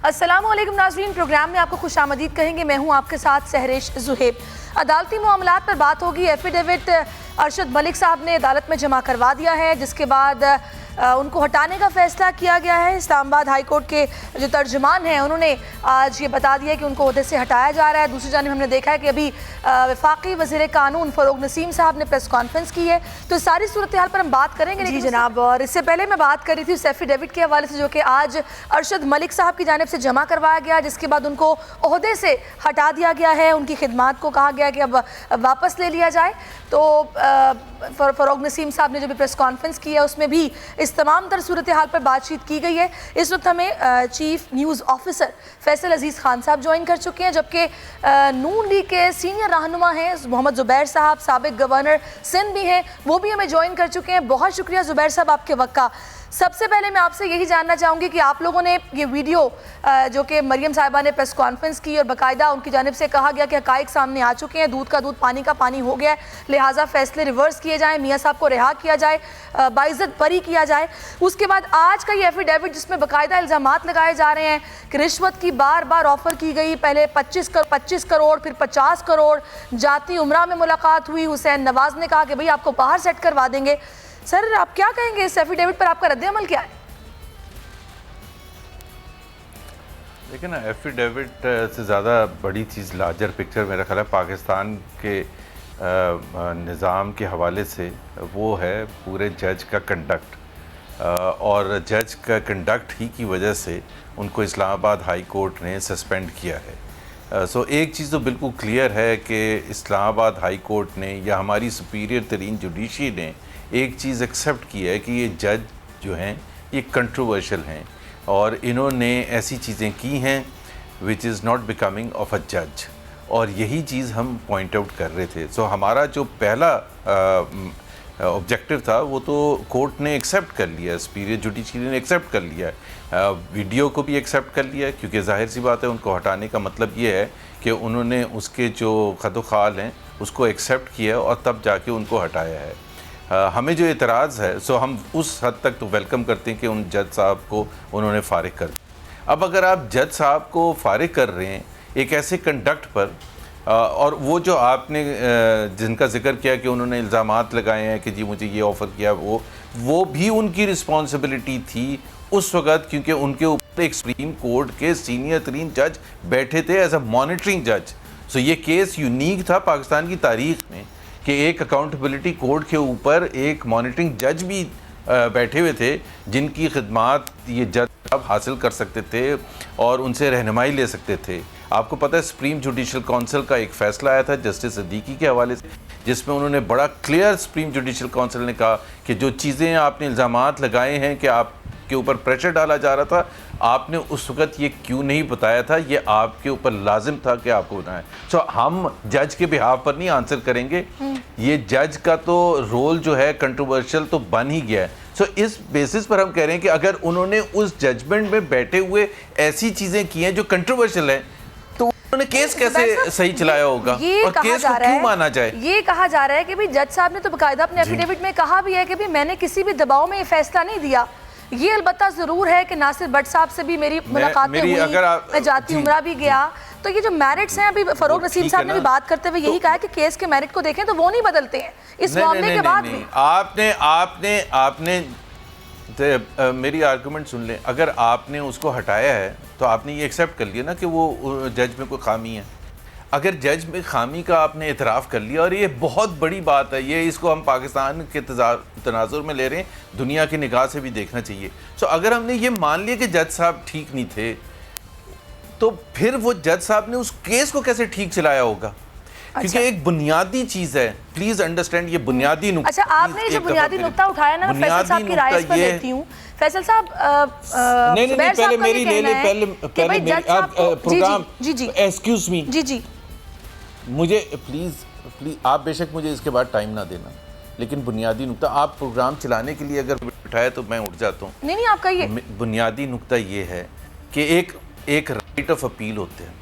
अस्सलामुअलैकुम नाज़रीन, प्रोग्राम में आपको खुशामदीद कहेंगे। मैं हूं आपके साथ सहरेश जुहेब। अदालती मामलात पर बात होगी। एफिडेविट अरशद मलिक साहब ने अदालत में जमा करवा दिया है, जिसके बाद उनको हटाने का फैसला किया गया है। इस्लामाबाद हाई कोर्ट के जो तर्जुमान हैं उन्होंने आज ये बता दिया कि उनको ओहदे से हटाया जा रहा है। दूसरी जानिब हमने देखा है कि अभी वफाकी वज़ीर कानून फ़रोग नसीम साहब ने प्रेस कॉन्फ्रेंस की है, तो सारी सूरत हाल पर हम बात करेंगे। जी जनाब, और इससे पहले मैं बात कर रही थी उस एफिडेविट के हवाले से जो कि आज अरशद मलिक साहब की जानिब से जमा करवाया गया, जिसके बाद उनको ओहदे से हटा दिया गया है। उनकी खिदमात को कहा गया कि अब वापस ले लिया जाए। तो फ़रोग नसीम साहब ने जो भी प्रेस कॉन्फ्रेंस की है उसमें भी इस तमाम तर सूरत हाल पर बातचीत की गई है। इस वक्त हमें चीफ न्यूज़ ऑफिसर फैसल अजीज़ खान साहब ज्वाइन कर चुके हैं, जबकि नून लीग के सीनियर रहनुमा हैं मोहम्मद ज़ुबैर साहब, साबिक गवर्नर सिंध भी हैं, वो भी हमें ज्वाइन कर चुके हैं। बहुत शुक्रिया ज़ुबैर साहब आपके वक्त का। सबसे पहले मैं आपसे यही जानना चाहूँगी कि आप लोगों ने ये वीडियो जो कि मरियम साहिबा ने प्रेस कॉन्फ्रेंस की और बाकायदा उनकी जानिब से कहा गया कि हक़ाइक़ सामने आ चुके हैं, दूध का दूध पानी का पानी हो गया है, लिहाजा फैसले रिवर्स किए जाएँ, मियाँ साहब को रिहा किया जाए, बाइज़्ज़त बरी किया जाए। उसके बाद आज का ये एफिडेविट जिसमें बाकायदा इल्ज़ामात लगाए जा रहे हैं कि रिश्वत की बार बार ऑफ़र की गई, पहले 25 करोड़ फिर 50 करोड़, जाती उमरा में मुलाकात हुई, हुसैन नवाज़ ने कहा कि भाई आपको बाहर सेट करवा देंगे। सर आप क्या कहेंगे इस एफिडेविट पर, आपका रद्द-ए-अमल क्या है? देखिए ना, एफिडेविट से ज़्यादा बड़ी चीज़ लार्जर पिक्चर मेरा ख्याल है पाकिस्तान के निज़ाम के हवाले से वो है पूरे जज का कंडक्ट, और जज का कंडक्ट ही की वजह से उनको इस्लामाबाद हाई कोर्ट ने सस्पेंड किया है। सो एक चीज़ तो बिल्कुल क्लियर है कि इस्लामाबाद हाई कोर्ट ने या हमारी सुपीरियर तरीन जुडिशरी ने एक चीज़ एक्सेप्ट की है कि ये जज जो हैं ये कंट्रोवर्शियल हैं और इन्होंने ऐसी चीज़ें की हैं which is not becoming of a जज, और यही चीज़ हम पॉइंट आउट कर रहे थे। सो हमारा जो पहला ऑब्जेक्टिव था वो तो कोर्ट ने एक्सेप्ट कर लिया, सुपीरियर जुडिशरी ने एक्सेप्ट कर लिया है, वीडियो को भी एक्सेप्ट कर लिया है, क्योंकि जाहिर सी बात है उनको हटाने का मतलब ये है कि उन्होंने उसके जो खदोखाल हैं उसको एक्सेप्ट किया और तब जाके उनको हटाया है। हमें जो एतराज़ है सो हम उस हद तक तो वेलकम करते हैं कि उन जज साहब को उन्होंने फ़ारिग कर दिया। अब अगर आप जज साहब को फ़ारिग कर रहे हैं एक ऐसे कंडक्ट पर, और वो जो आपने जिनका जिक्र किया कि उन्होंने इल्ज़ामात लगाए हैं कि जी मुझे ये ऑफ़र किया, वो भी उनकी रिस्पॉन्सिबिलिटी थी उस वक़्त, क्योंकि उनके ऊपर एक सुप्रीम कोर्ट के सीनियर तरीन जज बैठे थे एज अ मॉनिटरिंग जज। सो ये केस यूनिक था पाकिस्तान की तारीख़ में कि एक अकाउंटेबिलिटी कोर्ट के ऊपर एक मॉनिटरिंग जज भी बैठे हुए थे जिनकी खिदमात ये जज अब हासिल कर सकते थे और उनसे रहनुमाई ले सकते थे। आपको पता है सुप्रीम जुडिशल काउंसिल का एक फ़ैसला आया था जस्टिस सिद्दीकी के हवाले से, जिसमें उन्होंने बड़ा क्लियर सुप्रीम जुडिशल काउंसिल ने कहा कि जो चीज़ें आपने इल्ज़ामात लगाए हैं कि आपके ऊपर प्रेशर डाला जा रहा था, आपने उस वक़्त ये क्यों नहीं बताया था, ये आपके ऊपर लाजिम था कि आपको बताएं। सो हम जज के बिहाफ पर नहीं आंसर करेंगे, ये जज का तो रोल जो है कंट्रोवर्शियल तो बन ही गया है। सो इस बेसिस पर हम कह रहे हैं कि अगर उन्होंने उस जजमेंट में बैठे हुए ऐसी चीज़ें की हैं जो कंट्रोवर्शियल है, तो उन्होंने केस कैसे सही चलाया होगा और केस को क्यों माना जाए? ये कहा जा रहा है कि भाई जज साहब ने तो बाकायदा अपने एफिडेविट में कहा भी है कि भाई मैंने किसी भी दबाव में ये फैसला नहीं दिया। ये अलबत्ता ज़रूर है कि नासिर भट्ट साहब से भी मेरी मुलाकातें हुई, मैं जाती उमरा भी गया। तो ये जो मेरिट्स हैं, अभी फ़रोग नसीम साहब ने भी बात करते हुए यही कहा है कि केस के मेरिट को देखें तो वो नहीं बदलते हैं इस मामले के बाद भी। आपने मेरी आर्गुमेंट सुन लें, अगर आपने उसको हटाया है तो आपने ये एक्सेप्ट कर लिया ना कि वो जज में कोई खामी है। अगर जज में खामी का आपने इतराफ़ कर लिया, और ये बहुत बड़ी बात है, ये इसको हम पाकिस्तान के तनाजुर में ले रहे हैं, दुनिया की निगाह से भी देखना चाहिए। सो अगर हमने ये मान लिया कि जज साहब ठीक नहीं थे, तो फिर वो जज साहब ने उस केस को कैसे ठीक चलाया होगा? क्योंकि एक बुनियादी चीज़ है, प्लीज़ अंडरस्टैंड, ये बुनियादी नुक्ता। अच्छा, आपने जो बुनियादी नुक्ता उठाया ना, फैसल साहब की राय पर लेती हूँ। फैसल साहब, नहीं, पहले मेरी ले ले, पहले मेरी प्रोग्राम, जी एक्सक्यूज मी, जी मुझे प्लीज़ आप बेशक मुझे इसके बाद टाइम ना देना, लेकिन बुनियादी नुक्ता आप प्रोग्राम चलाने के लिए अगर उठाए तो मैं उठ जाता हूँ। नहीं आपका ये बुनियादी नुक्ता ये है कि एक राइट ऑफ अपील होते हैं।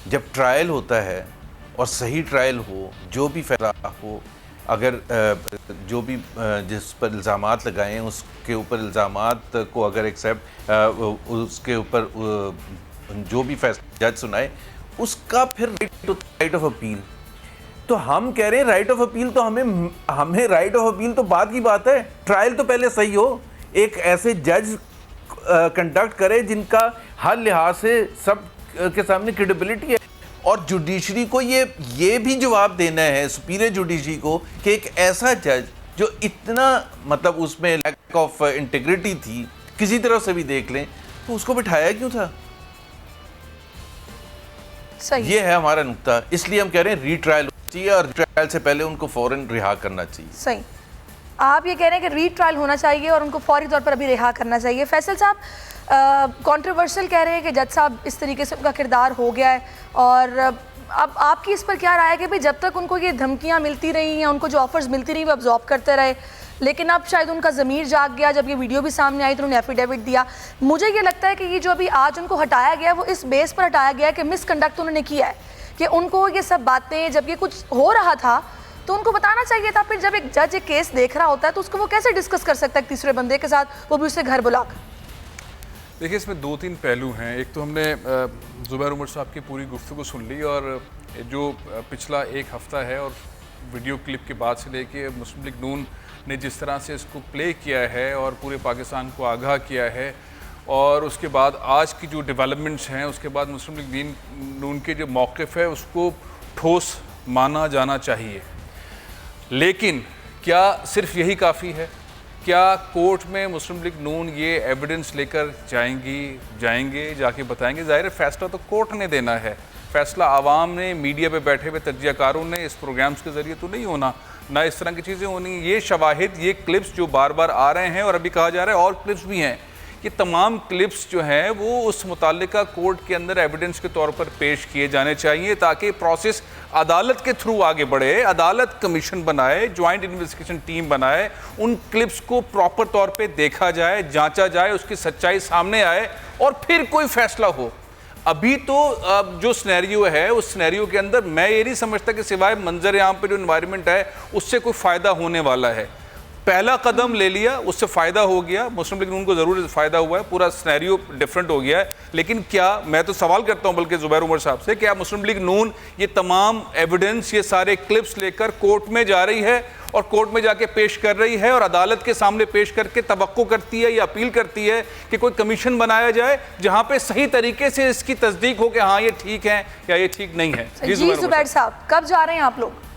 जब ट्रायल होता है और सही ट्रायल हो, जो भी फैसला हो, अगर जो भी जिस पर इल्ज़ामात लगाए हैं उसके ऊपर इल्ज़ामात को अगर एक्सेप्ट उसके ऊपर जो भी फैसला जज सुनाए उसका फिर राइट ऑफ अपील। तो हम कह रहे हैं राइट ऑफ अपील, तो हमें राइट ऑफ अपील तो बाद की बात है, ट्रायल तो पहले सही हो, एक ऐसे जज कंडक्ट करे जिनका हर लिहाज से सब के सामने क्रेडिबिलिटी है। और जुडिशरी को ये भी जवाब देना है, सुपीरियर जुडिशरी को, कि एक ऐसा जज जो इतना मतलब उसमें लैक ऑफ इंटीग्रिटी थी, किसी तरह से भी देख लें, तो उसको बिठाया क्यों था? सही। ये है हमारा नुक्ता, इसलिए हम कह रहे हैं रीट्रायल चाहिए और ट्रायल से पहले उनको फौरन रिहा करना चाहिए। सही, आप ये कह रहे हैं कि रीट्रायल होना चाहिए और उनको फौरी तौर पर अभी रिहा करना चाहिए। फैसल साहब, कंट्रोवर्शियल कह रहे हैं कि जज साहब इस तरीके से उनका किरदार हो गया है, और अब आपकी इस पर क्या राय है कि भाई जब तक उनको ये धमकियां मिलती रही हैं, उनको जो ऑफर्स मिलती रही वो अब्जॉर्ब करते रहे, लेकिन अब शायद उनका ज़मीर जाग गया, जब ये वीडियो भी सामने आई तो उन्होंने एफिडेविट दिया। मुझे ये लगता है कि ये जो अभी आज उनको हटाया गया वो इस बेस पर हटाया गया कि मिसकंडक्ट उन्होंने किया है, कि उनको ये सब बातें जब ये कुछ हो रहा था तो उनको बताना चाहिए था। फिर जब एक जज एक केस देख रहा होता है तो उसको वो कैसे डिस्कस कर सकता है तीसरे बंदे के साथ, वो भी उसे घर बुलाकर? देखिए, इसमें दो तीन पहलू हैं। एक तो हमने ज़ुबैर उमर साहब की पूरी गुफ्तगू सुन ली, और जो पिछला एक हफ़्ता है और वीडियो क्लिप के बाद से लेके मुस्लिम लीग नून ने जिस तरह से इसको प्ले किया है और पूरे पाकिस्तान को आगाह किया है, और उसके बाद आज की जो डेवलपमेंट्स हैं, उसके बाद मुस्लिम लीग नून के जो मौक़िफ़ है उसको ठोस माना जाना चाहिए। लेकिन क्या सिर्फ यही काफ़ी है? क्या कोर्ट में मुस्लिम लीग नून ये एविडेंस लेकर जाएंगे, जाके बताएंगे? ज़ाहिर है फ़ैसला तो कोर्ट ने देना है, फ़ैसला आवाम ने, मीडिया पे बैठे हुए तज्ज़ियाकारों ने, इस प्रोग्राम्स के ज़रिए तो नहीं होना, ना इस तरह की चीज़ें होनी। ये शवाहिद, ये क्लिप्स जो बार बार आ रहे हैं और अभी कहा जा रहा है और क्लिप्स भी हैं, ये तमाम क्लिप्स जो हैं वो उस मुताल्लिका कोर्ट के अंदर एविडेंस के तौर पर पेश किए जाने चाहिए, ताकि प्रोसेस अदालत के थ्रू आगे बढ़े, अदालत कमीशन बनाए, जॉइंट इन्वेस्टिगेशन टीम बनाए, उन क्लिप्स को प्रॉपर तौर पे देखा जाए, जांचा जाए, उसकी सच्चाई सामने आए और फिर कोई फैसला हो। अभी तो जो सिनेरियो है उस सिनेरियो के अंदर मैं ये नहीं समझता कि सिवाय मंजर यहाँ पे जो इन्वायरमेंट है उससे कोई फ़ायदा होने वाला है। पहला कदम ले लिया, उससे फ़ायदा हो गया, मुस्लिम लीग नून को ज़रूर फ़ायदा हुआ है, पूरा सिनेरियो डिफरेंट हो गया है। लेकिन क्या, मैं तो सवाल करता हूं बल्कि ज़ुबैर उमर साहब से, क्या मुस्लिम लीग नून ये तमाम एविडेंस, ये सारे क्लिप्स लेकर कोर्ट में जा रही है और कोर्ट में जाके पेश कर रही है और अदालत के सामने पेश करके तवक्को करती है या अपील करती है कि कोई कमीशन बनाया जाए जहाँ पे सही तरीके से इसकी तस्दीक हो कि हाँ ये ठीक है या ये ठीक नहीं है? जी ज़ुबैर साहब, कब जा रहे हैं आप लोग?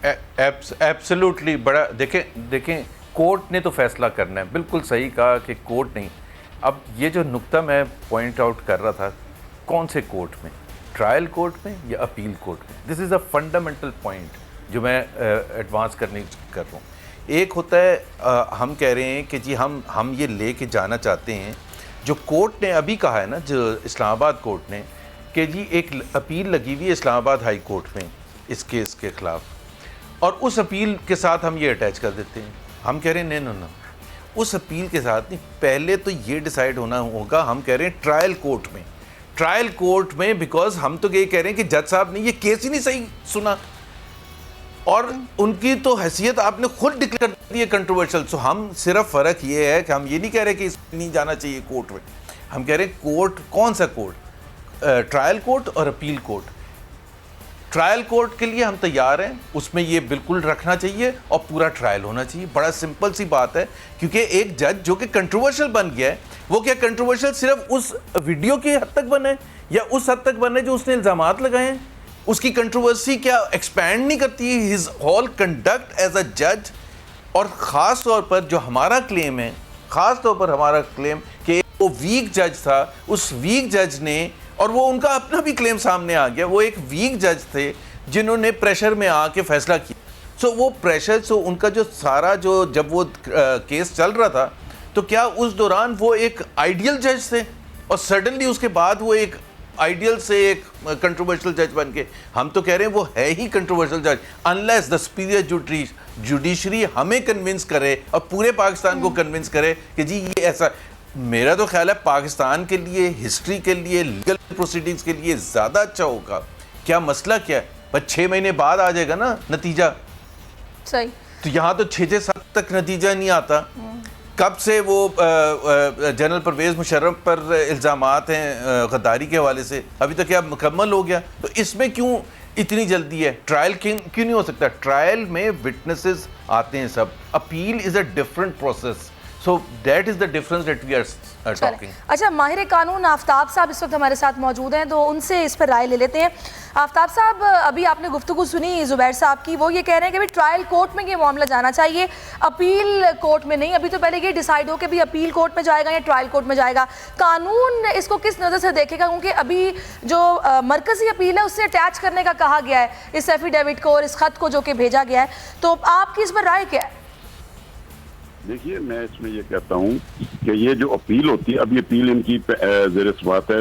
एब्सोल्युटली, बड़ा देखें कोर्ट ने तो फैसला करना है, बिल्कुल सही कहा कि कोर्ट नहीं। अब ये जो नुक्ता मैं पॉइंट आउट कर रहा था, कौन से कोर्ट में, ट्रायल कोर्ट में या अपील कोर्ट में, this is a fundamental point जो मैं एडवांस करने कर रहा हूँ। एक होता है हम कह रहे हैं कि जी हम ये लेके जाना चाहते हैं, जो कोर्ट ने अभी कहा है ना, जो इस्लामाबाद कोर्ट ने, कि जी एक अपील लगी हुई है इस्लामाबाद हाई कोर्ट में इस केस के ख़िलाफ़, और उस अपील के साथ हम ये अटैच कर देते हैं। हम कह रहे हैं नहीं, उस अपील के साथ नहीं, पहले तो ये डिसाइड होना होगा। हम कह रहे हैं ट्रायल कोर्ट में, बिकॉज हम तो ये कह रहे हैं कि जज साहब ने ये केस ही नहीं सही सुना और उनकी तो हैसियत आपने खुद डिक्लेयर कर दी है कंट्रोवर्शियल। सो हम सिर्फ फ़र्क ये है कि हम ये नहीं कह रहे कि इसमें नहीं जाना चाहिए कोर्ट में, हम कह रहे हैं कोर्ट, कौन सा कोर्ट, ट्रायल कोर्ट और अपील कोर्ट। ट्रायल कोर्ट के लिए हम तैयार हैं, उसमें ये बिल्कुल रखना चाहिए और पूरा ट्रायल होना चाहिए। बड़ा सिंपल सी बात है, क्योंकि एक जज जो कि कंट्रोवर्शियल बन गया है, वो क्या कंट्रोवर्शियल सिर्फ उस वीडियो की हद तक बने या उस हद तक बने जो उसने इल्ज़ामात लगाए हैं? उसकी कंट्रोवर्सी क्या एक्सपैंड नहीं करती है his whole conduct as a जज? और ख़ास तौर पर जो हमारा क्लेम है, ख़ास तौर पर हमारा क्लेम कि वो वीक जज था, उस वीक जज ने, और वो उनका अपना भी क्लेम सामने आ गया, वो एक वीक जज थे जिन्होंने प्रेशर में आके फैसला किया। सो वो प्रेशर, सो उनका जो सारा जो जब वो केस चल रहा था, तो क्या उस दौरान वो एक आइडियल जज थे और सडनली उसके बाद वो एक आइडियल से एक कंट्रोवर्शियल जज बन के? हम तो कह रहे हैं वो है ही कंट्रोवर्शियल जज, अनलेस द सुपीरियर जुडिशरी हमें कन्विंस करे और पूरे पाकिस्तान को कन्विंस करे कि जी ये ऐसा। मेरा तो ख्याल है पाकिस्तान के लिए, हिस्ट्री के लिए, लीगल प्रोसीडिंग्स के लिए ज़्यादा अच्छा होगा। क्या मसला क्या है, बस 6 महीने बाद आ जाएगा ना नतीजा। सही। तो यहाँ तो 6-7 तक नतीजा नहीं आता। कब से वो जनरल परवेज़ मुशर्रफ पर इल्ज़ामात हैं गद्दारी के हवाले से, अभी तक क्या मुकम्मल हो गया? तो इसमें क्यों इतनी जल्दी है? ट्रायल क्यों नहीं हो सकता? ट्रायल में विटनेसेस आते हैं सब, appeal is a different process, so that is the difference that we are talking. अच्छा, माहिर कानून आफ्ताब साहब इस वक्त हमारे साथ मौजूद हैं, तो उनसे इस पर राय ले लेते हैं। आफ्ताब साहब, अभी आपने गुफ्तगू सुनी ज़ुबैर साहब की, वो ये कह रहे हैं कि भाई ट्रायल कोर्ट में ये मामला जाना चाहिए, अपील कोर्ट में नहीं। अभी तो पहले ये डिसाइड हो कि भी अपील कोर्ट में जाएगा या ट्रायल कोर्ट में जाएगा। कानून इसको किस नज़र से देखेगा? क्योंकि अभी जो मरकज़ी अपील है उससे अटैच करने का कहा गया है इस एफिडेविट को और इस खत को जो कि भेजा गया है, तो आपकी इस पर राय क्या है? देखिए, मैं इसमें ये कहता हूँ कि ये जो अपील होती है, अभी अपील इनकी ज़ेर बात है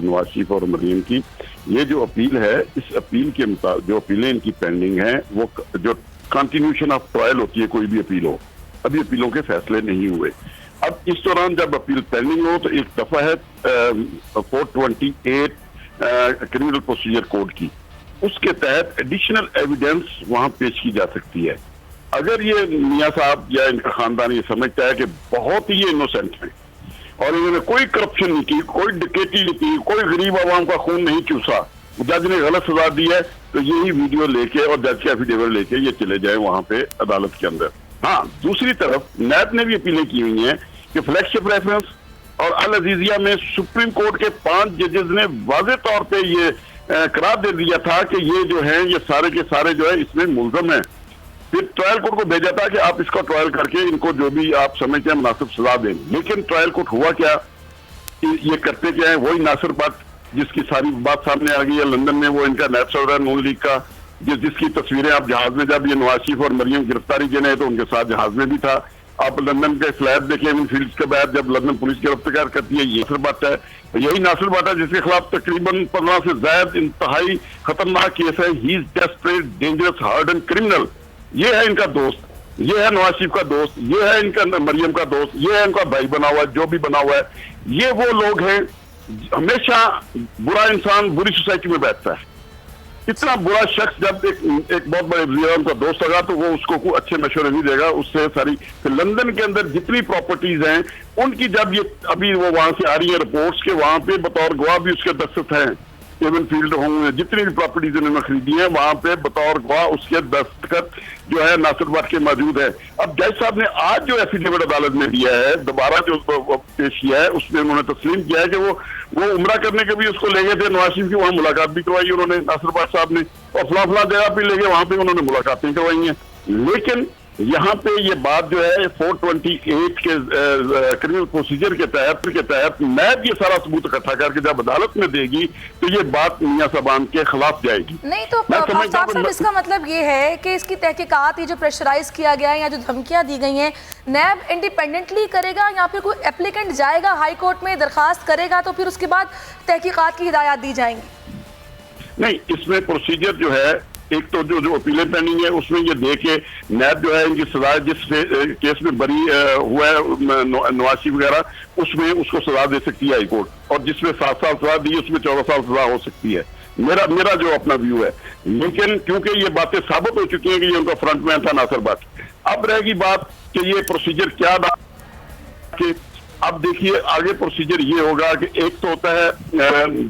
नवाज शरीफ और मरीम की, ये जो अपील है, इस अपील के मुताबिक जो अपीलें इनकी पेंडिंग हैं, वो जो कंटिन्यूशन ऑफ ट्रायल होती है, कोई भी अपील हो, अभी अपीलों के फैसले नहीं हुए। अब इस दौरान जब अपील पेंडिंग हो तो एक दफ़ा है 428 क्रिमिनल प्रोसीजर कोड की, उसके तहत एडिशनल एविडेंस वहाँ पेश की जा सकती है। अगर ये मियाँ साहब या इनका खानदान ये समझता है कि बहुत ही ये इनोसेंट हैं और इन्होंने कोई करप्शन नहीं की, कोई डकैती नहीं की, कोई गरीब आवाम का खून नहीं चूसा, जज ने गलत सजा दी है, तो यही वीडियो लेके और जज के एफिडेविट लेके ये चले जाए वहां पे अदालत के अंदर। हाँ, दूसरी तरफ नैब ने भी अपीलें की हुई हैं कि फ्लैगशिप रेफरेंस और अल अजीजिया में सुप्रीम कोर्ट के 5 जजेस ने वाज़े तौर पर ये करार दे दिया था कि ये जो है ये सारे के सारे जो है इसमें मुल्ज़म है। फिर ट्रायल कोर्ट को भेजा था कि आप इसका ट्रायल करके इनको जो भी आप समझते हैं मुनासिब सजा दें, लेकिन ट्रायल कोर्ट हुआ क्या, ये करते क्या है, वही नासिर भट्ट जिसकी सारी बात सामने आ गई है, लंदन में वो इनका नायब सदर नून लीग का, जिसकी तस्वीरें आप जहाज में, जब ये नवाज शरीफ और मरियम गिरफ्तारी देने तो उनके साथ जहाज में भी था। आप लंदन के फ्लैट देखें फील्ड के बाद जब लंदन पुलिस गिरफ्तार करती है, ये नासिर भट्ट है, यही नासिर भट्ट है जिसके खिलाफ तकरीबन 15 से ज्यादा इंतहाई खतरनाक केस है। He is desperate, dangerous, harden criminal. ये है इनका दोस्त, ये है नवाज शरीफ का दोस्त, ये है इनका मरियम का दोस्त, ये है इनका भाई बना हुआ है, जो भी बना हुआ है। ये वो लोग हैं, हमेशा बुरा इंसान बुरी सोसाइटी में बैठता है। इतना बुरा शख्स जब एक बहुत बड़े वज़ीर उनका दोस्त होगा तो वो उसको कोई अच्छे मशवरे नहीं देगा। उससे सारी तो लंदन के अंदर जितनी प्रॉपर्टीज हैं उनकी, जब ये अभी वो वहां से आ रही है रिपोर्ट्स के, वहां पे बतौर गवाह भी उसके दस्तखत हैं। एवन फील्ड होम जितनी भी प्रॉपर्टीज उन्होंने खरीदी है वहां पे बतौर गवाह उसके दस्तखत जो है नासिर भट्ट के मौजूद है। अब जज साहब ने आज जो एफिडेविट अदालत में दिया है, दोबारा जो पेश किया है, उसमें उन्होंने तस्लीम किया है कि वो उम्रा करने के भी उसको ले गए थे नवाज शरीफ की, वहां मुलाकात भी करवाई उन्होंने नासिर भट्ट साहब ने, और फला जगह भी ले गए, वहां पे उन्होंने मुलाकातें करवाई हैं। लेकिन यहाँ पे ये बात जो है 428 के क्रिमिनल प्रोसीजर के तहत नैब ये सारा सबूत इकट्ठा करके जब अदालत में देगी तो ये बात मियां साहबान के खिलाफ जाएगी। नहीं तो आफ्ताब साहब, इसका मतलब ये है कि इसकी तहकीकात, ये जो प्रेशराइज किया गया है या जो धमकियां दी गई हैं, नैब इंडिपेंडेंटली करेगा या फिर कोई एप्लीकेंट जाएगा हाई कोर्ट में दरखास्त करेगा तो फिर उसके बाद तहकीकात की हिदायत दी जाएंगी? नहीं, इसमें प्रोसीजर जो है, एक तो जो अपीलें पेंडिंग है उसमें ये देखे नैब जो है इनकी सजा, जिस केस में बरी हुआ है नवाज शरीफ वगैरह, उसमें उसको सजा दे सकती है हाई कोर्ट, और जिसमें 7 साल सजा दी उसमें 14 साल सजा हो सकती है। मेरा जो अपना व्यू है। लेकिन क्योंकि ये बातें साबित हो चुकी हैं कि ये उनका फ्रंटमैन था नासिर भट्ट, अब रहेगी बात कि ये प्रोसीजर क्या था कि अब देखिए आगे प्रोसीजर ये होगा कि एक तो होता है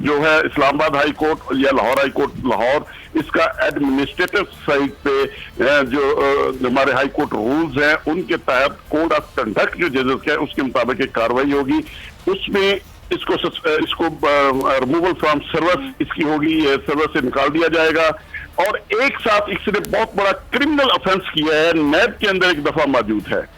जो है इस्लामाबाद हाई कोर्ट या लाहौर हाई कोर्ट लाहौर, इसका एडमिनिस्ट्रेटिव साइड पे जो हमारे हाई कोर्ट रूल्स हैं उनके तहत कोड ऑफ कंडक्ट जो जजेस का है उसके मुताबिक एक कार्रवाई होगी, उसमें इसको रिमूवल फ्रॉम सर्विस इसकी होगी, सर्विस से निकाल दिया जाएगा। और एक साथ इसने बहुत बड़ा क्रिमिनल ऑफेंस किया है, नैब के अंदर एक दफा मौजूद है,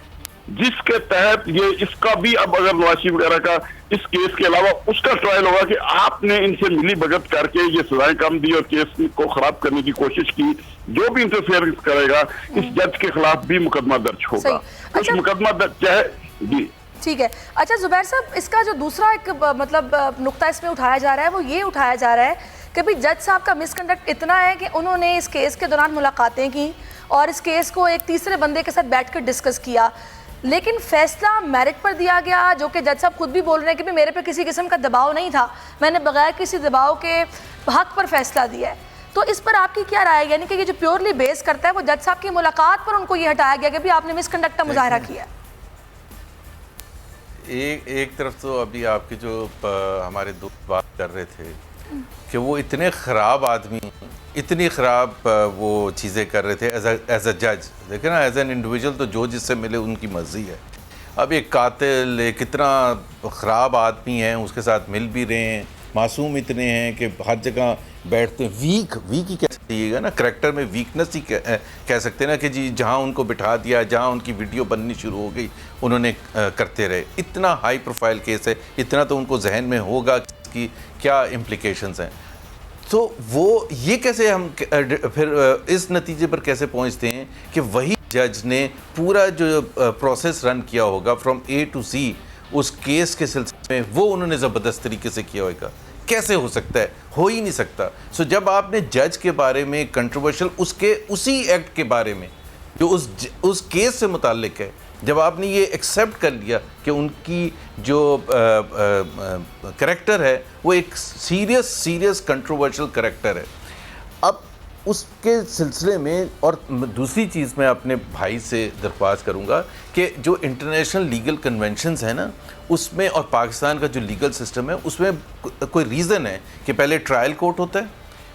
जिसके तहत ये इसका भी अब अगर नवाज शरीफ वगैरह का इस केस के अलावा उसका ट्रायल होगा कि आपने इनसे मिली भगत करके ये सजाएं कम दी और केस को खराब करने की कोशिश की, जो भी इंटरफेयर करेगा इस जज के खिलाफ भी मुकदमा दर्ज होगा। कुछ मुकदमा दर्ज है जी, ठीक है। अच्छा जुबैर साहब, इसका जो दूसरा एक मतलब नुक्ता इसमें उठाया जा रहा है वो ये उठाया जा रहा है कि भाई जज साहब का मिसकंडक्ट इतना है कि उन्होंने इस केस के दौरान मुलाकातें की और इस केस को एक तीसरे बंदे के साथ बैठकर डिस्कस किया, लेकिन फैसला मेरिट पर दिया गया, जो कि जज साहब खुद भी बोल रहे हैं कि भी मेरे पे किसी किस्म का दबाव नहीं था, मैंने बगैर किसी दबाव के हक पर फैसला दिया है। तो इस पर आपकी क्या राय है? यानी कि ये जो प्योरली बेस करता है वो जज साहब की मुलाकात पर उनको ये हटाया गया कि भी आपने मिसकंडक्ट का मुजाहरा किया। एक तरफ तो अभी आपके जो हमारे दोस्त बात कर रहे थे कि वो इतने ख़राब आदमी, इतनी ख़राब वो चीज़ें कर रहे थे एज अ जज। देखे ना, एज एन इंडिविजुअल तो जो जिससे मिले उनकी मर्ज़ी है। अब एक कातिल, एक इतना ख़राब आदमी है, उसके साथ मिल भी रहे हैं, मासूम इतने हैं कि हर जगह बैठते हैं। वीक ही कह सकिएगा ना, करैक्टर में वीकनेस ही कह सकते हैं ना कि जी जहाँ उनको बिठा दिया, जहाँ उनकी वीडियो बननी शुरू हो गई, उन्होंने करते रहे। इतना हाई प्रोफाइल केस है, इतना तो उनको जहन में होगा कि क्या इम्प्लिकेशंस हैं। तो वो ये कैसे हम फिर इस नतीजे पर कैसे पहुंचते हैं कि वही जज ने पूरा जो प्रोसेस रन किया होगा फ्रॉम A to Z उस केस के सिलसिले में, वो उन्होंने ज़बरदस्त तरीके से किया होगा। कैसे हो सकता है? हो ही नहीं सकता। सो जब आपने जज के बारे में कंट्रोवर्शियल, उसके उसी एक्ट के बारे में जो उस केस से मुताल्लिक है, जब आपने ये एक्सेप्ट कर लिया कि उनकी जो करैक्टर है वो एक सीरियस कंट्रोवर्शियल करैक्टर है, अब उसके सिलसिले में। और दूसरी चीज़ मैं अपने भाई से दरख्वास्त करूँगा कि जो इंटरनेशनल लीगल कन्वेंशंस हैं ना, उसमें और पाकिस्तान का जो लीगल सिस्टम है उसमें कोई रीज़न है कि पहले ट्रायल कोर्ट होता है,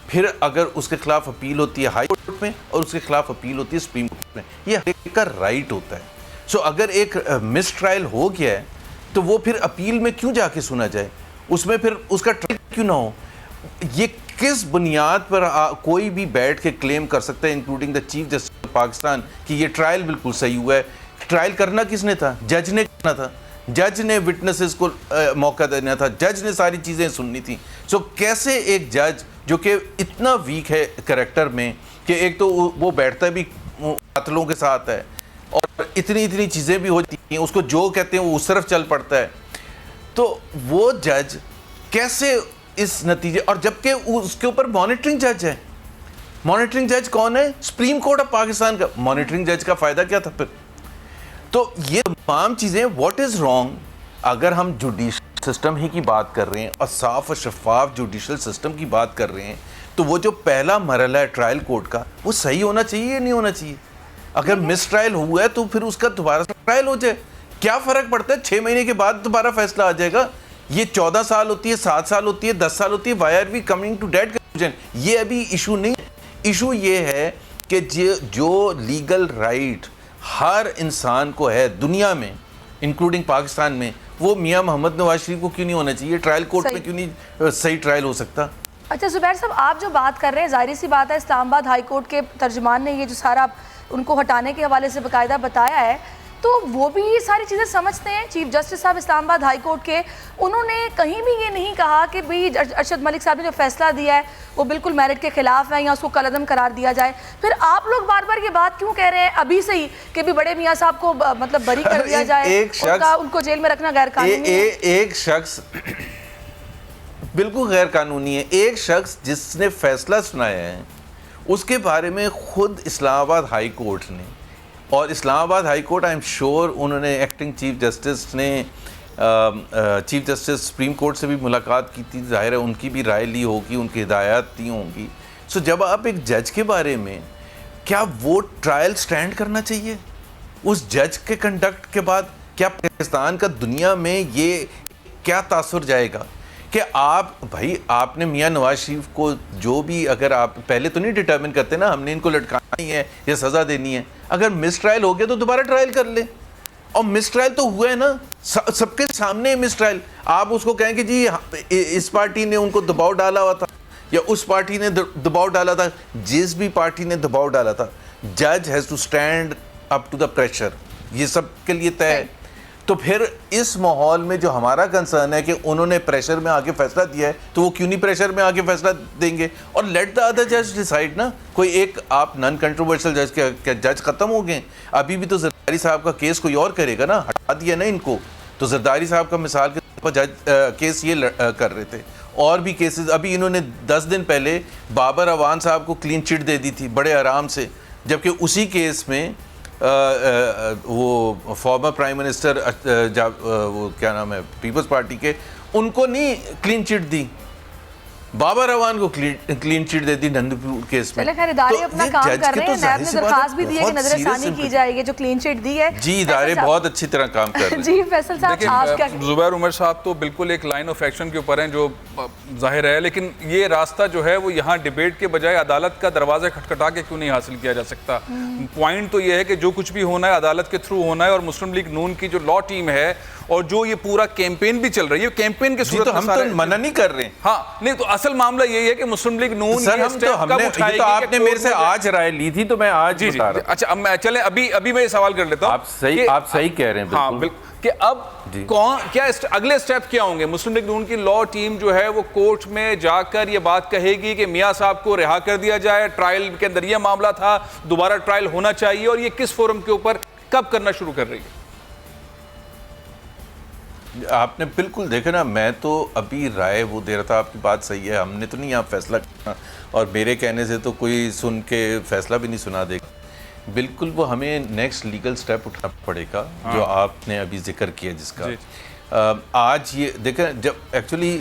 फिर अगर उसके खिलाफ अपील होती है हाई कोर्ट में और उसके खिलाफ अपील होती है सुप्रीम कोर्ट में। ये हर एक का राइट होता है। सो अगर एक मिस ट्रायल हो गया है तो वो फिर अपील में क्यों जाके सुना जाए, उसमें फिर उसका ट्रायल क्यों ना हो? ये किस बुनियाद पर कोई भी बैठ के क्लेम कर सकता है, including the chief justice of Pakistan, कि ये ट्रायल बिल्कुल सही हुआ है? ट्रायल करना किसने था? जज ने करना था। जज ने विटनेसेस को मौका देना था, जज ने सारी चीज़ें सुननी थी। सो कैसे एक जज जो कि इतना वीक है करैक्टर में कि एक तो वो बैठता भी कातिलों के साथ है और इतनी चीज़ें भी होती हैं, उसको जो कहते हैं वो उस तरफ चल पड़ता है, तो वो जज कैसे इस नतीजे, और जबकि उसके ऊपर मॉनिटरिंग जज है। मॉनिटरिंग जज कौन है? सुप्रीम कोर्ट ऑफ पाकिस्तान का। मॉनिटरिंग जज का फ़ायदा क्या था फिर? तो ये तमाम चीज़ें, व्हाट इज़ रॉन्ग? अगर हम जुडिशल सिस्टम ही की बात कर रहे हैं और साफ और शफाफ जुडिशल सिस्टम की बात कर रहे हैं, तो वो जो पहला मरहला है ट्रायल कोर्ट का, वो सही होना चाहिए या नहीं होना चाहिए? अगर मिस ट्रायल हुआ है तो फिर उसका दोबारा ट्रायल हो जाए। क्या फ़र्क पड़ता है? 6 महीने के बाद दोबारा फैसला आ जाएगा। ये 14 साल होती है, 7 साल होती है, 10 साल होती है। Why are we coming to that conclusion? ये अभी इशू नहीं। इशू ये है कि जो लीगल राइट हर इंसान को है दुनिया में, इंक्लूडिंग पाकिस्तान में, वो मियां मोहम्मद नवाज शरीफ को क्यों नहीं होना चाहिए? ट्रायल कोर्ट में क्यों नहीं सही ट्रायल हो सकता? अच्छा ज़ुबैर साहब, आप जो बात कर रहे हैं, जाहिर सी बात है इस्लामाबाद हाई कोर्ट के तर्जुमान ने ये जो सारा उनको हटाने के हवाले से बाकायदा बताया है, तो वो भी ये सारी चीज़ें समझते हैं। चीफ जस्टिस साहब इस्लामाबाद हाई कोर्ट के, उन्होंने कहीं भी ये नहीं कहा कि भाई अरशद मलिक साहब ने जो फैसला दिया है वो बिल्कुल मेरिट के खिलाफ है या उसको कलअदम करार दिया जाए। फिर आप लोग बार बार ये बात क्यों कह रहे हैं अभी से ही कि भी बड़े मियाँ साहब को मतलब बरी कर दिया जाए, उनको जेल में रखना गैर कानूनी है? एक शख्स बिल्कुल गैर कानूनी है। एक शख्स जिसने फैसला सुनाया है उसके बारे में खुद इस्लामाबाद हाई कोर्ट ने, और Islamabad high court I am sure उन्होंने एक्टिंग चीफ जस्टिस ने चीफ जस्टिस सुप्रीम कोर्ट से भी मुलाकात की थी, जाहिर है उनकी भी राय ली होगी, उनकी हिदायत दी होंगी। सो जब आप एक जज के बारे में, क्या वो ट्रायल स्टैंड करना चाहिए उस जज के कंडक्ट के बाद? क्या पाकिस्तान का दुनिया में ये क्या तासुर जाएगा कि आप भाई आपने मियां नवाज शरीफ को जो भी, अगर आप पहले तो नहीं डिटर्मिन करते ना हमने इनको लटकाना ही है या सज़ा देनी है, अगर मिस ट्रायल हो गया तो दोबारा ट्रायल कर ले। और मिस ट्रायल तो हुआ है ना, सबके सामने मिस ट्रायल। आप उसको कहें कि जी इस पार्टी ने उनको दबाव डाला हुआ था या उस पार्टी ने दबाव डाला था, जिस भी पार्टी ने दबाव डाला था, जज has to stand up to the pressure. ये सब के लिए तय है। तो फिर इस माहौल में जो हमारा कंसर्न है कि उन्होंने प्रेशर में आके फैसला दिया है, तो वो क्यों नहीं प्रेशर में आके फैसला देंगे? और लेट द अदर जज डिसाइड ना। कोई एक आप नॉन कंट्रोवर्शियल जज के जज खत्म हो गए, अभी भी तो जरदारी साहब का केस कोई और करेगा ना, हटा दिया ना इनको। तो जरदारी साहब का मिसाल के तौर पर जज केस ये कर रहे थे, और भी केसेस। अभी इन्होंने 10 दिन पहले बाबर अवान साहब को क्लीन चिट दे दी थी बड़े आराम से, जबकि उसी केस में वो फॉर्मर प्राइम मिनिस्टर वो क्या नाम है पीपल्स पार्टी के, उनको नहीं क्लीन चिट दी। बाबर अवान को क्लीन चिट दे दी नंदपुर केस में। चले खैर इदारे अपना काम कर रहे हैं, नैब ने दरखास्त भी दी है कि नजरसानी की जाएगी जो क्लीन चिट दी है। जी इदारे बहुत अच्छी तरह काम कर रहे हैं। जी फैसल साहब आप क्या जुबैर उमर साहब तो बिल्कुल एक लाइन ऑफ एक्शन के ऊपर हैं जो जाहिर है, लेकिन ये रास्ता जो है वो यहाँ डिबेट के बजाय अदालत का दरवाजा खटखटा के क्यों नहीं हासिल किया जा सकता। पॉइंट तो ये है कि जो कुछ भी होना है अदालत के थ्रू होना है, और मुस्लिम लीग नून की जो लॉ टीम है और जो ये पूरा कैंपेन भी चल रही है, कैंपेन के सूरत तो हम तो मना नहीं कर रहे हैं। हाँ नहीं, तो असल मामला यही है कि मुस्लिम लीग नून सर हम तो हमने ये तो आपने मेरे से आज राय ली थी तो मैं आज जी बता रहा हूं। अच्छा अब मैं चले अभी मैं ये सवाल कर लेता हूं। आप सही कह रहे हैं। हाँ बिल्कुल कि अब कौन क्या अगले स्टेप क्या होंगे। मुस्लिम लीग नून की लॉ टीम जो है वो कोर्ट में जाकर ये बात कहेगी कि मियां साहब को रिहा कर दिया जाए, ट्रायल के अंदर ये मामला था, दोबारा ट्रायल होना चाहिए, और ये किस फोरम के ऊपर कब करना शुरू कर रही है। आपने बिल्कुल देखा ना, मैं तो अभी राय वो दे रहा था। आपकी बात सही है, हमने तो नहीं यहाँ फैसला करना, और मेरे कहने से तो कोई सुन के फैसला भी नहीं सुना देगा। बिल्कुल वो हमें नेक्स्ट लीगल स्टेप उठाना पड़ेगा। हाँ। जो आपने अभी जिक्र किया जिसका आज ये देखें, जब एक्चुअली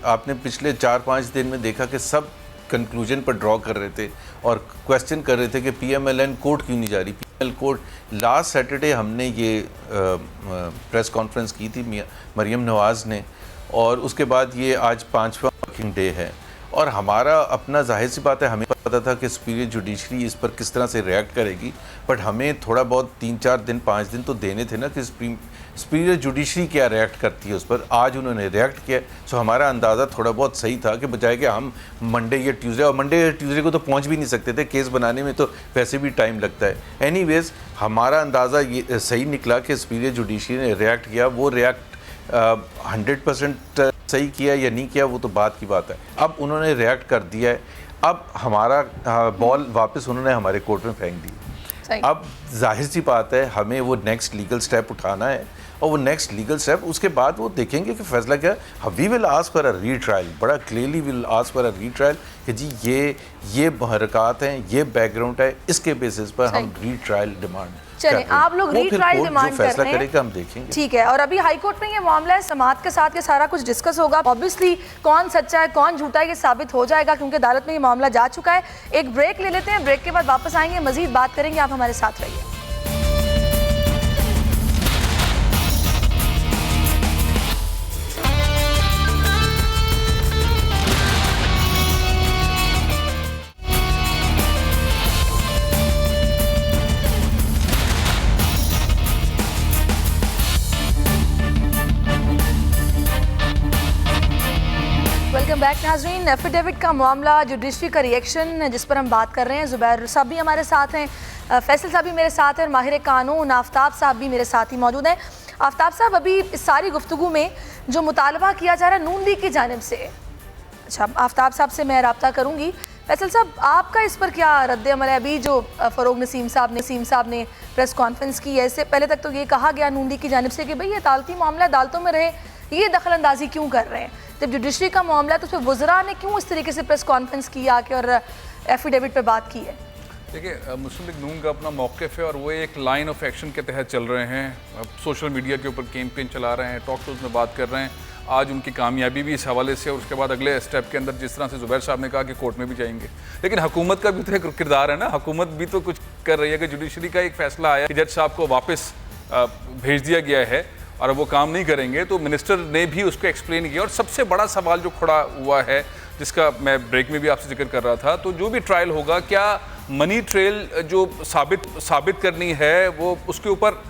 आपने पिछले 4-5 दिन में देखा कि सब कंक्लूजन पर ड्रॉ कर रहे थे और क्वेश्चन कर रहे थे कि PMLN कोर्ट क्यों नहीं जा रही। PML कोर्ट लास्ट सैटरडे हमने ये प्रेस कॉन्फ्रेंस की थी मरियम नवाज़ ने, और उसके बाद ये आज 5वां वर्किंग डे है, और हमारा अपना जाहिर सी बात है हमें पता था कि सुपीरियर जुडिशरी इस पर किस तरह से रिएक्ट करेगी, बट हमें थोड़ा बहुत 3-4 दिन 5 दिन तो देने थे ना कि सुपीरियर जुडिशरी क्या रिएक्ट करती है उस पर। आज उन्होंने रिएक्ट किया, सो हमारा अंदाज़ा थोड़ा बहुत सही था कि बजाय कि हम मंडे या ट्यूसडे, और मंडे या ट्यूसडे को तो पहुंच भी नहीं सकते थे, केस बनाने में तो वैसे भी टाइम लगता है। एनीवेज हमारा अंदाज़ा ये सही निकला कि सुपीरियर जुडिशरी ने रिएक्ट किया। वो रिएक्ट 100% सही किया या नहीं किया वो तो बात की बात है। अब उन्होंने रिएक्ट कर दिया है, अब हमारा बॉल वापस उन्होंने हमारे कोर्ट में फेंक दी। अब जाहिर सी बात है हमें वो नेक्स्ट लीगल स्टेप उठाना है, और वो नेक्स्ट लीगल स्टेप उसके बाद वो देखेंगे कि फैसला क्या है। We will ask for a retrial, बड़ा clearly will ask for a retrial कि जी ये हरकत हैं, ये बैकग्राउंड है, इसके बेसिस पर हम रीट्रायल डिमांड। चलिए आप लोग रीट्रायल डिमांड कर रहे हैं, हम देखेंगे। ठीक है, और अभी हाई कोर्ट में ये मामला है, समाअत के साथ ये सारा कुछ डिस्कस होगा। ऑब्वियसली कौन सच्चा है कौन झूठा है ये साबित हो जाएगा, क्योंकि अदालत में ये मामला जा चुका है। एक ब्रेक ले लेते हैं, ब्रेक के बाद वापस आएंगे, मजीद बात करेंगे, आप हमारे साथ रहिए। वेलकम बैक नाज़रीन। एफिडेविट का मामला, जुडिशरी का रिएक्शन जिस पर हम बात कर रहे हैं, जुबैर साहब भी हमारे साथ हैं, फैसल साहब भी मेरे साथ हैं, और माहिर कानून आफ्ताब साहब भी मेरे साथ ही मौजूद हैं। आफ्ताब साहब, अभी इस सारी गुफ्तगू में जो मुतालबा किया जा रहा है नून लीग की जानिब से, अच्छा आफ्ताब साहब से मैं रब्ता करूँगी। फैसल साहब आपका इस पर क्या रद्द-ए-अमल है? अभी जो फ़रोग नसीम साहब ने प्रेस कॉन्फ्रेंस की है, इससे पहले तक तो ये कहा गया नून लीग की जानिब से कि भाई ये अदालती मामला अदालतों में रहे, ये दखल अंदाजी क्यों कर रहे हैं? जब जुडिशरी का मामला है तो उस पर वज़रा ने क्यों इस तरीके से प्रेस कॉन्फ्रेंस की आके और एफिडेविट पे बात की है? देखिए मुस्लिम लीग नून का अपना मौक़िफ़ है, और वो एक लाइन ऑफ एक्शन के तहत चल रहे हैं। सोशल मीडिया के ऊपर कैंपेन चला रहे हैं, टॉक शोज़ में बात कर रहे हैं। आज उनकी कामयाबी भी इस हवाले से, और उसके बाद अगले स्टेप के अंदर जिस तरह से जुबैर साहब ने कहा कि कोर्ट में भी जाएंगे। लेकिन हुकूमत का भी तो एक किरदार है ना, हुकूमत भी तो कुछ कर रही है कि जुडिशरी का एक फ़ैसला आया कि जज साहब को वापस भेज दिया गया है और वो काम नहीं करेंगे, तो मिनिस्टर ने भी उसको एक्सप्लेन किया। और सबसे बड़ा सवाल जो खड़ा हुआ है, जिसका मैं ब्रेक में भी आपसे जिक्र कर रहा था, तो जो भी ट्रायल होगा, क्या मनी ट्रेल जो साबित करनी है वो उसके ऊपर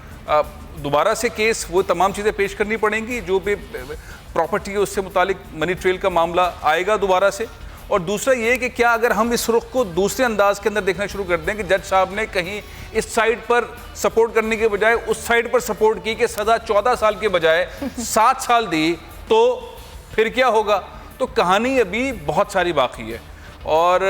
दोबारा से केस, वो तमाम चीज़ें पेश करनी पड़ेंगी, जो भी प्रॉपर्टी है उससे मुतालिक मनी ट्रेल का मामला आएगा दोबारा से। और दूसरा ये कि क्या अगर हम इस रुख को दूसरे अंदाज के अंदर देखना शुरू कर दें कि जज साहब ने कहीं इस साइड पर सपोर्ट करने के बजाय उस साइड पर सपोर्ट की कि सज़ा 14 साल के बजाय 7 साल दी, तो फिर क्या होगा? तो कहानी अभी बहुत सारी बाकी है, और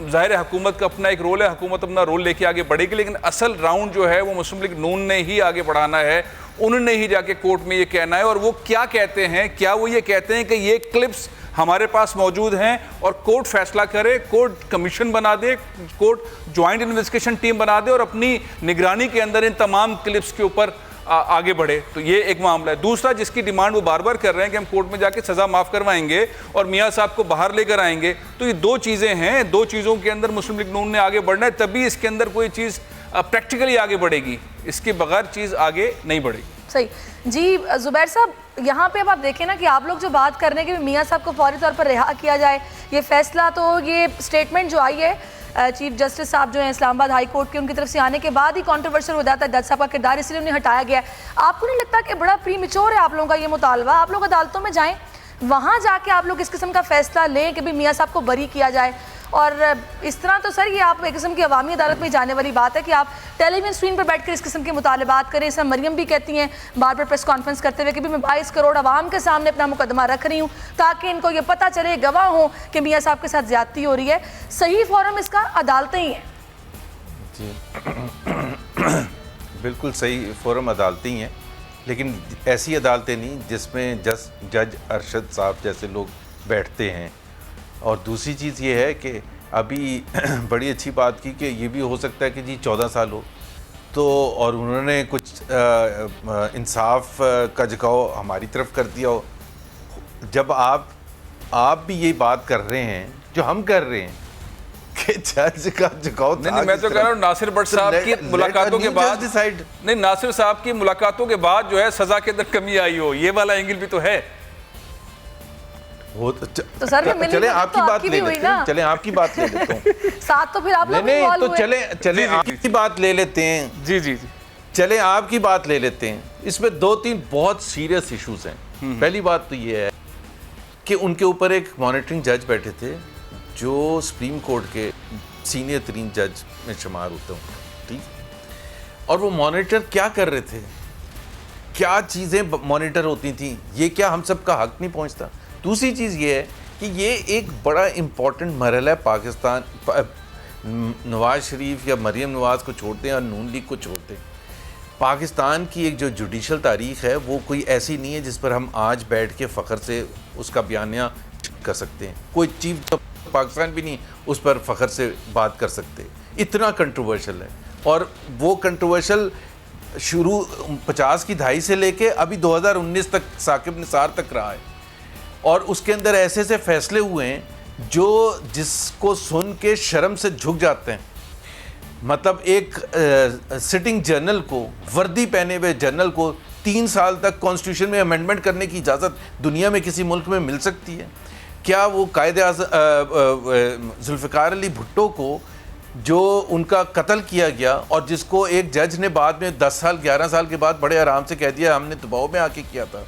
ज़ाहिर है हुकूमत का अपना एक रोल है, हुकूमत अपना रोल लेके आगे बढ़ेगी, लेकिन असल राउंड जो है वो मुस्लिम लीग नून ने ही आगे बढ़ाना है। उन्होंने ही जाके कोर्ट में ये कहना है, और वो क्या कहते हैं, क्या वो ये कहते हैं कि ये क्लिप्स हमारे पास मौजूद हैं और कोर्ट फैसला करे, कोर्ट कमीशन बना दे, कोर्ट ज्वाइंट इन्वेस्टिगेशन टीम बना दे और अपनी निगरानी के अंदर इन तमाम क्लिप्स के ऊपर आगे बढ़े, तो ये एक मामला है। दूसरा, जिसकी डिमांड वो बार बार कर रहे हैं कि हम कोर्ट में जाके सज़ा माफ़ करवाएंगे और मियाँ साहब को बाहर लेकर आएंगे, तो ये दो चीज़ें हैं, दो चीज़ों के अंदर मुस्लिम लीग नून ने आगे बढ़ना है, तभी इसके अंदर कोई चीज़ प्रैक्टिकली आगे बढ़ेगी, इसके बगैर चीज़ आगे नहीं बढ़ेगी। सही जी। जुबैर साहब, यहाँ पे अब आप देखें ना कि आप लोग जो बात कर रहे हैं कि मियाँ साहब को फौरी तौर पर रिहा किया जाए, ये फैसला, तो ये स्टेटमेंट जो आई है चीफ जस्टिस साहब जो है इस्लामाबाद हाई कोर्ट के, उनकी तरफ से आने के बाद ही कंट्रोवर्शियल हो जाता है जज साहब का किरदार, इसलिए उन्हें हटाया गया है। आपको नहीं लगता कि बड़ा प्रीमेच्योर है आप लोगों का ये मुतालबा? आप लोग अदालतों में जाएं, वहाँ जाके आप लोग इस किस्म का फैसला लें कि भी मियाँ साहब को बरी किया जाए। और इस तरह तो सर ये आप एक किस्म की अवामी अदालत में जाने वाली बात है कि आप टेलीविजन स्क्रीन पर बैठकर इस किस्म के मुतालबात करें। इसमें मरियम भी कहती हैं बार बार प्रेस कॉन्फ्रेंस करते हुए कि भी मैं 22 करोड़ आवाम के सामने अपना मुकदमा रख रही हूँ ताकि इनको ये पता चले, गवाह हों कि मियाँ साहब के साथ ज्यादती हो रही है। सही फोरम इसका अदालतें ही हैं। जी बिल्कुल सही फोरम अदालतें ही हैं, लेकिन ऐसी अदालतें नहीं जिसमें जज अरशद साहब जैसे लोग बैठते हैं। और दूसरी चीज़ ये है कि अभी बड़ी अच्छी बात की कि ये भी हो सकता है कि जी 14 साल हो तो, और उन्होंने कुछ इंसाफ का झुकाव हमारी तरफ कर दिया हो। जब आप भी ये बात कर रहे हैं जो हम कर रहे हैं कि जज का झुकाव, नहीं मैं तो कह रहा हूँ नासिर भट्ट साहब की मुलाकातों के बाद नहीं, नासिर साहब की मुलाकातों के बाद जो है सजा के अंदर कमी आई हो, ये वाला एंगल भी तो है। वो तो सर चले आपकी बात ले लेते हैं, चले आपकी बात ले लेते हैं साथ तो फिर आप लोग नहीं तो चले आपकी बात ले लेते हैं। जी जी जी, चले आपकी बात ले लेते हैं। इसमें 2-3 बहुत सीरियस इश्यूज हैं। पहली बात तो ये है कि उनके ऊपर एक मॉनिटरिंग जज बैठे थे जो सुप्रीम कोर्ट के सीनियर तरीन जज में शुमार होते हैं, ठीक। और वो मॉनिटर क्या कर रहे थे, क्या चीज़ें मॉनिटर होती थी, ये क्या हम सब का हक नहीं पहुंचता। दूसरी चीज़ ये है कि ये एक बड़ा इम्पॉर्टेंट मरहला है पाकिस्तान, नवाज शरीफ या मरीम नवाज को छोड़ते हैं और नून लीग को छोड़ते हैं, पाकिस्तान की एक जो जुडिशल तारीख़ है वो कोई ऐसी नहीं है जिस पर हम आज बैठ के फ़ख्र से उसका बयानिया कर सकते हैं। कोई चीफ तो पाकिस्तान भी नहीं उस पर फ़ख्र से बात कर सकते, इतना कंट्रोवर्शियल है। और वो कंट्रोवर्शियल शुरू 50 की दहाई से लेके अभी 2019 तक साकिब निसार तक रहा है। और उसके अंदर ऐसे ऐसे फैसले हुए हैं जो जिसको सुन के शर्म से झुक जाते हैं। मतलब एक सिटिंग जनरल को, वर्दी पहने हुए जनरल को 3 साल तक कॉन्स्टिट्यूशन में अमेंडमेंट करने की इजाज़त दुनिया में किसी मुल्क में मिल सकती है क्या? वो जुल्फ़िकार अली भुट्टो को जो उनका कत्ल किया गया और जिसको एक जज ने बाद में 10 साल 11 साल के बाद बड़े आराम से कह दिया हमने दबाव में आके किया था।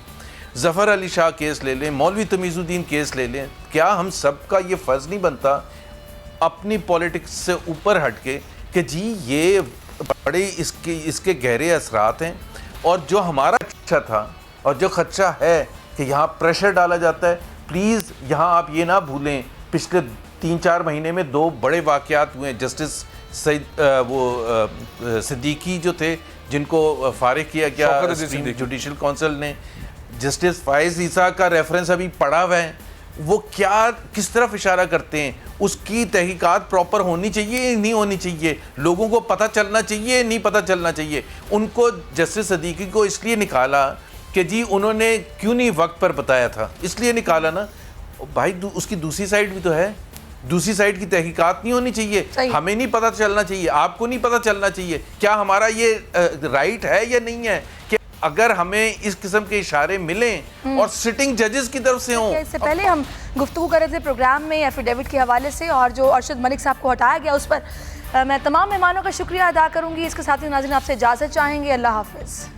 ज़फ़र अली शाह केस ले लें, मौलवी तमीज़ुद्दीन केस ले लें, क्या हम सब का ये फ़र्ज़ नहीं बनता अपनी पॉलिटिक्स से ऊपर हट के कि जी ये बड़े इसके गहरे असरात हैं। और जो हमारा खदशा था और जो खदशा है कि यहाँ प्रेशर डाला जाता है, प्लीज़ यहाँ आप ये ना भूलें पिछले 3-4 महीने में 2 बड़े वाक़यात हुए हैं। जस्टिस सिद्दीकी जो थे जिनको फारिग किया गया जुडिशल काउंसिल ने, जस्टिस फाइज ईसा का रेफरेंस अभी पड़ा हुआ है, वो क्या किस तरफ इशारा करते हैं, उसकी तहकीकात प्रॉपर होनी चाहिए नहीं होनी चाहिए, लोगों को पता चलना चाहिए नहीं पता चलना चाहिए। उनको जस्टिस सिद्दीकी को इसलिए निकाला कि जी उन्होंने क्यों नहीं वक्त पर बताया था, इसलिए निकाला ना भाई। उसकी दूसरी साइड भी तो है, दूसरी साइड की तहकीकात नहीं होनी चाहिए, हमें नहीं पता चलना चाहिए, आपको नहीं पता चलना चाहिए। क्या हमारा ये राइट है या नहीं है कि अगर हमें इस किस्म के इशारे मिलें और सिटिंग जजेस की तरफ से हों? इससे पहले हम गुफ्तगू कर रहे थे प्रोग्राम में एफिडेविट के हवाले से, और जो अरशद मलिक साहब को हटाया गया उस पर मैं तमाम मेहमानों का शुक्रिया अदा करूंगी। इसके साथ ही नाज़रीन आपसे इजाज़त चाहेंगे। अल्लाह हाफ़िज़।